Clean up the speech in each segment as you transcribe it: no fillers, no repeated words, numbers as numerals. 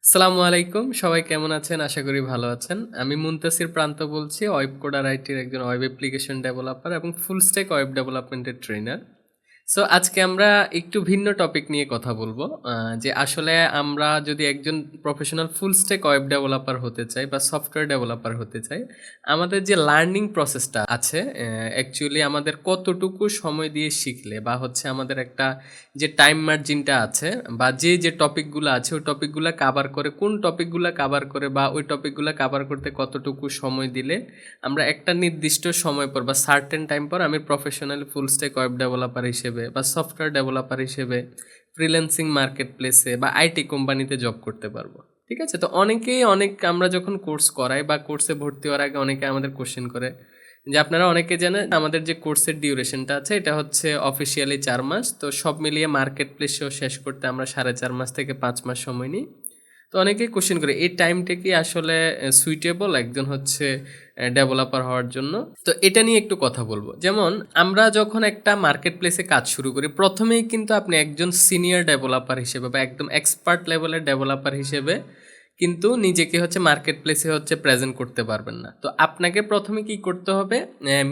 আসসালামু আলাইকুম, সবাই কেমন আছেন? আশা করি ভালো আছেন। আমি মুনতাসির প্রান্ত বলছি, ওয়েবকোডার-আইটির একজন ওয়েব অ্যাপ্লিকেশন ডেভেলপার এবং ফুল স্ট্যাক ওয়েব ডেভেলপমেন্টের ট্রেনার। সো আজকে আমরা একটু ভিন্ন টপিক নিয়ে কথা বলবো। যে আসলে আমরা যদি একজন professional full stack web developer হতে চাই বা সফটওয়্যার ডেভেলপার হতে চাই, আমাদের যে লার্নিং প্রসেসটা আছে, অ্যাকচুয়ালি আমাদের কতটুকু সময় দিয়ে শিখলে বা হচ্ছে আমাদের একটা যে টাইম মার্জিনটা আছে বা যে টপিকগুলো আছে ওই টপিকগুলো কাভার করে, কোন টপিকগুলো কাভার করে বা ওই টপিকগুলো কাভার করতে কতটুকু সময় দিলে আমরা একটা নির্দিষ্ট সময় পর বা সার্টেন টাইম পর আমি professionally full stack web developer হিসেবে বা সফটওয়্যার ডেভেলপার হিসেবে ফ্রিল্যান্সিং মার্কেট প্লেসে বা আইটি কোম্পানিতে জব করতে পারবো। ঠিক আছে, তো আমরা যখন কোর্স করাই বা কোর্সে ভর্তি হওয়ার আগে অনেকে আমাদের কোশ্চেন করে যে আপনারা অনেকে জানেন আমাদের যে কোর্সের ডিউরেশনটা আছে এটা হচ্ছে অফিসিয়ালি 4 মাস, তো সব মিলিয়ে মার্কেট প্লেসেও শেষ করতে আমরা 4.5 মাস থেকে 5 মাস সময় নিই। তো অনেকেই কোশ্চেন করে এই টাইমটা কি আসলে সুইটেবল একজন হচ্ছে ডেভেলপার হওয়ার জন্য। তো এটা নিয়ে একটু কথা বলবো। যেমন আমরা যখন একটা মার্কেট প্লেসে কাজ শুরু করি, প্রথমেই কিন্তু আপনি একজন সিনিয়র ডেভেলপার হিসেবে বা একদম এক্সপার্ট লেভেলের ডেভেলপার হিসেবে কিন্তু নিজেকে হচ্ছে মার্কেট প্লেসে হচ্ছে প্রেজেন্ট করতে পারবেন না। তো আপনাকে প্রথমে কি করতে হবে,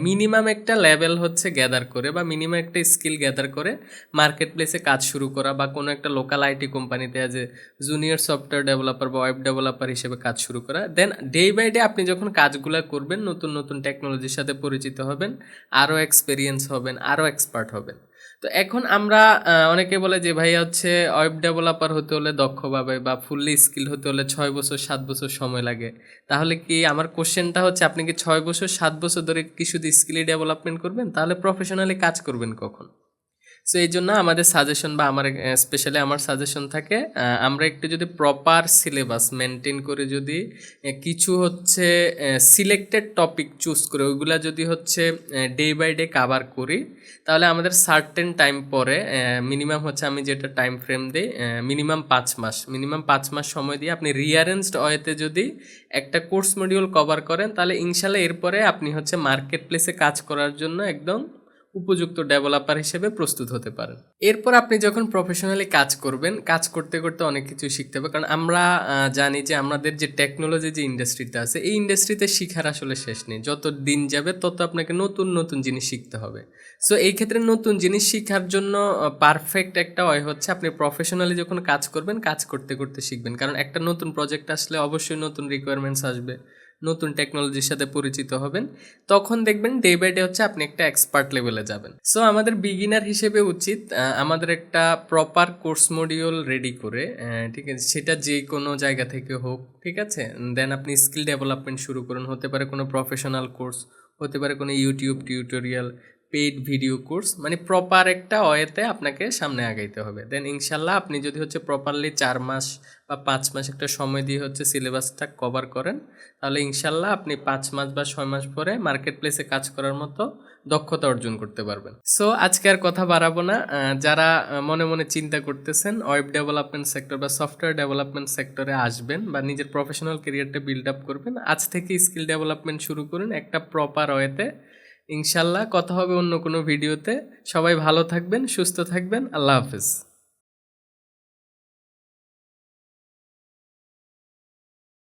মিনিমাম একটা লেভেল হচ্ছে গ্যাদার করে বা মিনিমাম একটা স্কিল গ্যাদার করে মার্কেট প্লেসে কাজ শুরু করা বা কোনো একটা লোকাল আইটি কোম্পানিতে as a junior software developer বা ওয়েব ডেভেলপার হিসেবে কাজ শুরু করা। দেন ডে বাই ডে আপনি যখন কাজগুলো করবেন, নতুন নতুন টেকনোলজির সাথে পরিচিত হবেন, আরও এক্সপিরিয়েন্স হবেন, আরও এক্সপার্ট হবেন। তো এখন আমরা অনেকে বলে যে ভাইয়া হচ্ছে ওয়েব ডেভেলপার হতে হলে দক্ষভাবে বা ফুললি স্কিল হতে হলে 6 বছর 7 বছর সময় লাগে। তাহলে কি আমার কোশ্চেনটা হচ্ছে আপনি কি 6 বছর 7 বছর ধরে কি শুধু স্কিলই ডেভেলপমেন্ট করবেন? তাহলে প্রফেশনালি কাজ করবেন কখন? সো এই জন্য আমাদের সাজেশন বা আমার স্পেশালি আমার সাজেশন থাকে, আমরা একটু যদি প্রপার সিলেবাস মেনটেন করে যদি কিছু হচ্ছে সিলেক্টেড টপিক চুজ করে ওইগুলা যদি হচ্ছে ডে বাই ডে কাভার করি, তাহলে আমাদের সার্টেন টাইম পরে মিনিমাম হচ্ছে আমি যেটা টাইম ফ্রেম দিই মিনিমাম 5 মাস সময় দিয়ে আপনি রিয়ারেঞ্জড ওয়েতে যদি একটা কোর্স মডিউল কভার করেন, তাহলে ইনশাল্লাহ এরপরে আপনি হচ্ছে মার্কেট প্লেসে কাজ করার জন্য একদম উপযুক্ত ডেভেলপার হিসেবে প্রস্তুত হতে পারেন। এরপর আপনি যখন প্রফেশনালি কাজ করবেন, কাজ করতে করতে অনেক কিছু শিখতে হবে, কারণ আমরা জানি যে আমাদের যে টেকনোলজি যে ইন্ডাস্ট্রিটা আছে এই ইন্ডাস্ট্রিতে শিখার আসলে শেষ নেই। যত দিন যাবে তত আপনাকে নতুন নতুন জিনিস শিখতে হবে। সো এই ক্ষেত্রে নতুন জিনিস শেখার জন্য পারফেক্ট একটা ওয়ে হচ্ছে আপনি প্রফেশনালি যখন কাজ করবেন, কাজ করতে করতে শিখবেন, কারণ একটা নতুন প্রজেক্ট আসলে অবশ্যই নতুন রিকোয়ারমেন্টস আসবে, নতুন টেকনোলজির সাথে পরিচিত হবেন, তখন দেখবেন ডে বাই ডে হচ্ছে আপনি একটা এক্সপার্ট লেভেলে যাবেন। সো আমাদের বিগিনার হিসেবে উচিত আমাদের একটা প্রপার কোর্স মডিউল রেডি করে, ঠিক আছে, সেটা যে কোনো জায়গা থেকে হোক, ঠিক আছে, দেন আপনি স্কিল ডেভেলপমেন্ট শুরু করুন। হতে পারে কোনো প্রফেশনাল কোর্স, হতে পারে কোনো YouTube tutorial, paid video course, মানে প্রপার একটা ওয়েতে আপনাকে সামনে আগাইতে হবে। দেন ইনশাল্লাহ আপনি যদি হচ্ছে প্রপারলি 4 মাস বা 5 মাস একটা সময় দিয়ে হচ্ছে সিলেবাসটা কভার করেন, তাহলে ইনশাল্লাহ আপনি 5 মাস বা 6 মাস পরে মার্কেট প্লেসে কাজ করার মতো দক্ষতা অর্জন করতে পারবেন। সো আজকে আর কথা বাড়াবো না। যারা মনে মনে চিন্তা করতেছেন ওয়েব ডেভেলপমেন্ট সেক্টর বা সফটওয়্যার ডেভেলপমেন্ট সেক্টরে আসবেন বা নিজের প্রফেশনাল ক্যারিয়ারটা বিল্ড আপ করবেন, আজ থেকে স্কিল ডেভেলপমেন্ট শুরু করুন একটা প্রপার ওয়েতে। ইনশাল্লাহ কথা হবে অন্য কোনো ভিডিওতে। সবাই ভালো থাকবেন, সুস্থ থাকবেন। আল্লাহ হাফেজ।